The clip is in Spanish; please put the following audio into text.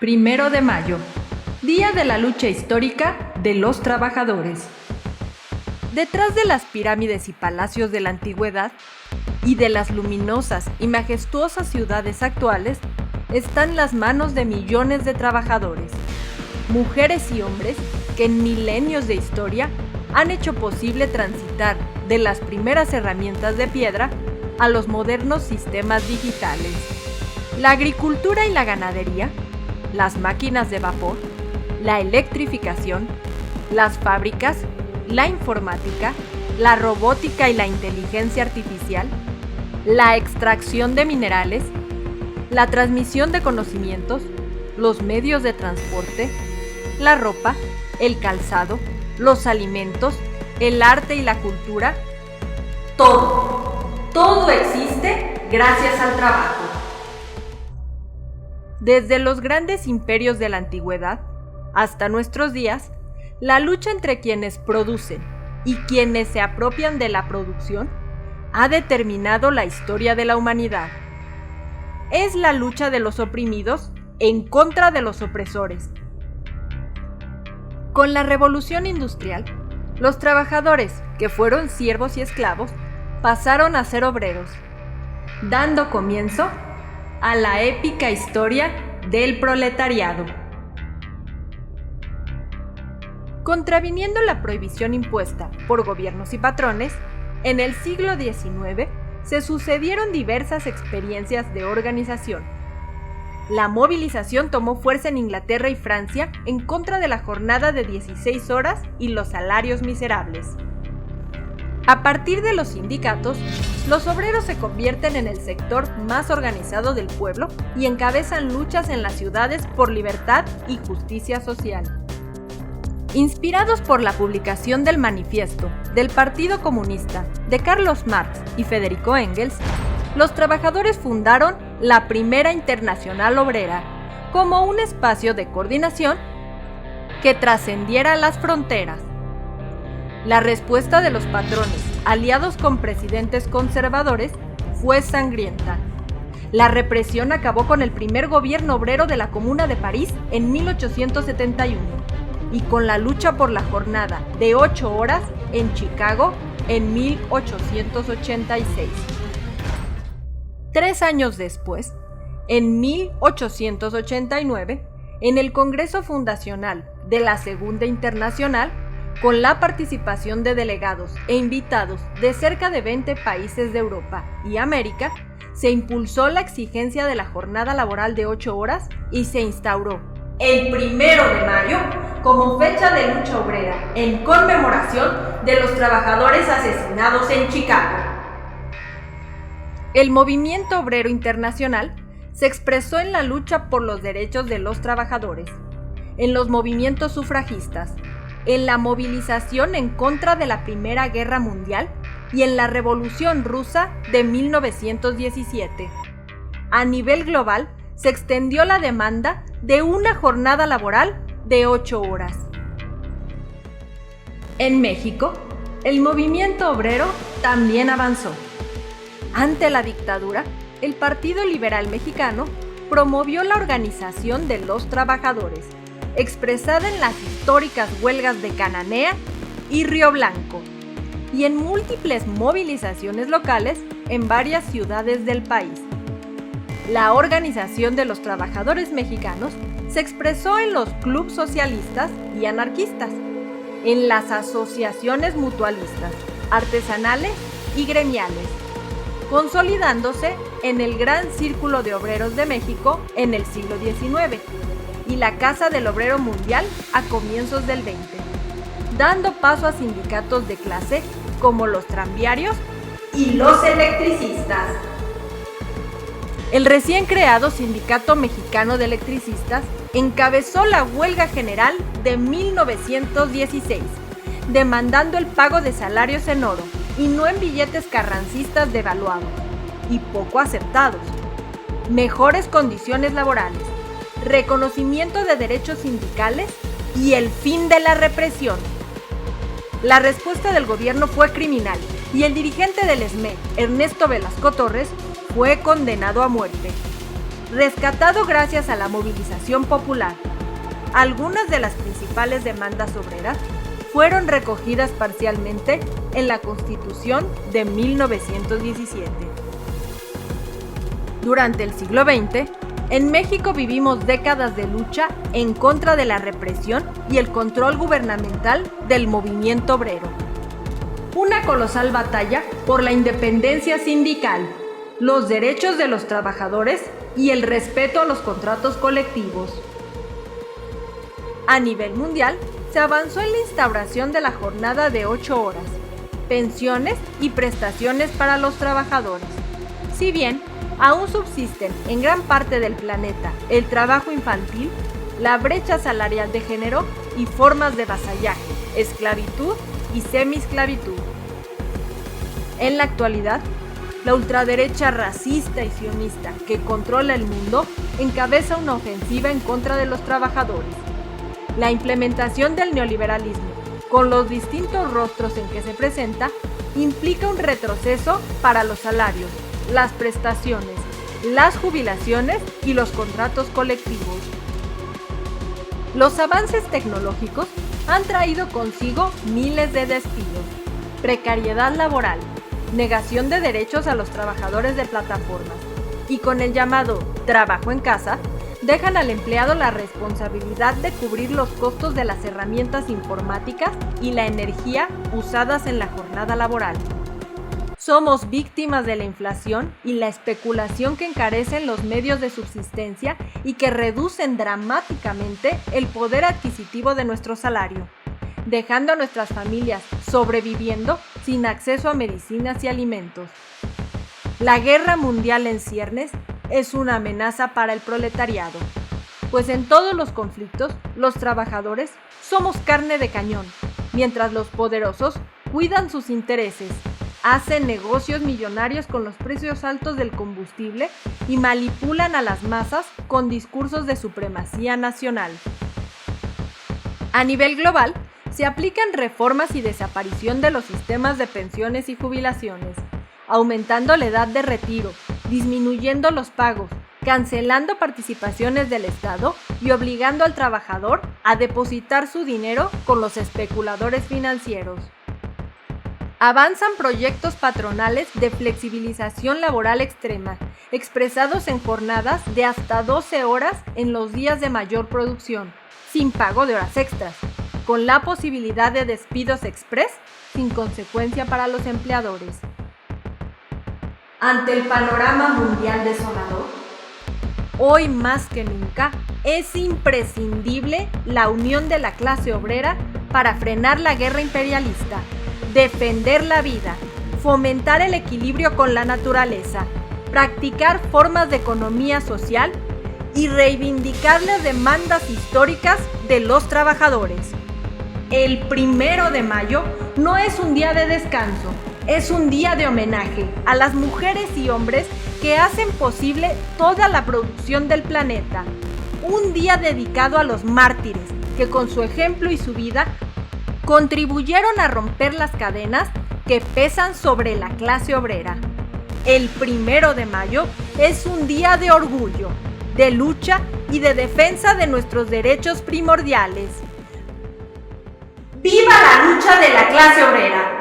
1 de mayo, Día de la Lucha Histórica de los Trabajadores. Detrás de las pirámides y palacios de la antigüedad y de las luminosas y majestuosas ciudades actuales están las manos de millones de trabajadores, mujeres y hombres que en milenios de historia han hecho posible transitar de las primeras herramientas de piedra a los modernos sistemas digitales. La agricultura y la ganadería, las máquinas de vapor, la electrificación, las fábricas, la informática, la robótica y la inteligencia artificial, la extracción de minerales, la transmisión de conocimientos, los medios de transporte, la ropa, el calzado, los alimentos, el arte y la cultura, todo existe gracias al trabajo. Desde los grandes imperios de la antigüedad hasta nuestros días, la lucha entre quienes producen y quienes se apropian de la producción ha determinado la historia de la humanidad. Es la lucha de los oprimidos en contra de los opresores. Con la Revolución Industrial, los trabajadores, que fueron siervos y esclavos, pasaron a ser obreros, dando comienzo a la épica historia del proletariado. Contraviniendo la prohibición impuesta por gobiernos y patrones, en el siglo XIX se sucedieron diversas experiencias de organización. La movilización tomó fuerza en Inglaterra y Francia en contra de la jornada de 16 horas y los salarios miserables. A partir de los sindicatos, los obreros se convierten en el sector más organizado del pueblo y encabezan luchas en las ciudades por libertad y justicia social. Inspirados por la publicación del Manifiesto del Partido Comunista de Carlos Marx y Federico Engels, los trabajadores fundaron la Primera Internacional Obrera como un espacio de coordinación que trascendiera las fronteras. La respuesta de los patrones, aliados con presidentes conservadores, fue sangrienta. La represión acabó con el primer gobierno obrero de la Comuna de París en 1871 y con la lucha por la jornada de 8 horas en Chicago en 1886. 3 años después, en 1889, en el Congreso Fundacional de la Segunda Internacional, con la participación de delegados e invitados de cerca de 20 países de Europa y América, se impulsó la exigencia de la jornada laboral de 8 horas y se instauró el 1 de mayo como fecha de lucha obrera en conmemoración de los trabajadores asesinados en Chicago. El movimiento obrero internacional se expresó en la lucha por los derechos de los trabajadores, en los movimientos sufragistas, en la movilización en contra de la Primera Guerra Mundial y en la Revolución Rusa de 1917. A nivel global, se extendió la demanda de una jornada laboral de 8 horas. En México, el movimiento obrero también avanzó. Ante la dictadura, el Partido Liberal Mexicano promovió la organización de los trabajadores, expresada en las históricas huelgas de Cananea y Río Blanco, y en múltiples movilizaciones locales en varias ciudades del país. La organización de los trabajadores mexicanos se expresó en los clubes socialistas y anarquistas, en las asociaciones mutualistas, artesanales y gremiales, consolidándose en el Gran Círculo de Obreros de México en el siglo XIX y la Casa del Obrero Mundial a comienzos del XX, dando paso a sindicatos de clase como los tranviarios y los electricistas. El recién creado Sindicato Mexicano de Electricistas encabezó la huelga general de 1916, demandando el pago de salarios en oro y no en billetes carrancistas devaluados y poco aceptados, mejores condiciones laborales, reconocimiento de derechos sindicales y el fin de la represión. La respuesta del gobierno fue criminal y el dirigente del SME, Ernesto Velasco Torres, fue condenado a muerte. rescatado gracias a la movilización popular. Algunas de las principales demandas obreras fueron recogidas parcialmente en la Constitución de 1917. Durante el siglo XX, en México vivimos décadas de lucha en contra de la represión y el control gubernamental del movimiento obrero. Una colosal batalla por la independencia sindical, los derechos de los trabajadores y el respeto a los contratos colectivos. A nivel mundial, se avanzó en la instauración de la jornada de 8 horas, pensiones y prestaciones para los trabajadores. Si bien aún subsisten en gran parte del planeta el trabajo infantil, la brecha salarial de género y formas de vasallaje, esclavitud y semiesclavitud. En la actualidad, la ultraderecha racista y sionista que controla el mundo encabeza una ofensiva en contra de los trabajadores. La implementación del neoliberalismo, con los distintos rostros en que se presenta, implica un retroceso para los salarios, las prestaciones, las jubilaciones y los contratos colectivos. Los avances tecnológicos han traído consigo miles de despidos, precariedad laboral, negación de derechos a los trabajadores de plataformas y con el llamado trabajo en casa, dejan al empleado la responsabilidad de cubrir los costos de las herramientas informáticas y la energía usadas en la jornada laboral. Somos víctimas de la inflación y la especulación que encarecen los medios de subsistencia y que reducen dramáticamente el poder adquisitivo de nuestro salario, dejando a nuestras familias sobreviviendo sin acceso a medicinas y alimentos. La guerra mundial en ciernes es una amenaza para el proletariado, pues en todos los conflictos, los trabajadores somos carne de cañón, mientras los poderosos cuidan sus intereses, hacen negocios millonarios con los precios altos del combustible y manipulan a las masas con discursos de supremacía nacional. A nivel global, se aplican reformas y desaparición de los sistemas de pensiones y jubilaciones, aumentando la edad de retiro, disminuyendo los pagos, cancelando participaciones del Estado y obligando al trabajador a depositar su dinero con los especuladores financieros. Avanzan proyectos patronales de flexibilización laboral extrema, expresados en jornadas de hasta 12 horas en los días de mayor producción, sin pago de horas extras, con la posibilidad de despidos express sin consecuencia para los empleadores. Ante el panorama mundial desolador, hoy más que nunca es imprescindible la unión de la clase obrera para frenar la guerra imperialista, defender la vida, fomentar el equilibrio con la naturaleza, practicar formas de economía social y reivindicar las demandas históricas de los trabajadores. El 1 de mayo no es un día de descanso, es un día de homenaje a las mujeres y hombres que hacen posible toda la producción del planeta. Un día dedicado a los mártires que con su ejemplo y su vida contribuyeron a romper las cadenas que pesan sobre la clase obrera. El 1 de mayo es un día de orgullo, de lucha y de defensa de nuestros derechos primordiales. ¡Viva la lucha de la clase obrera!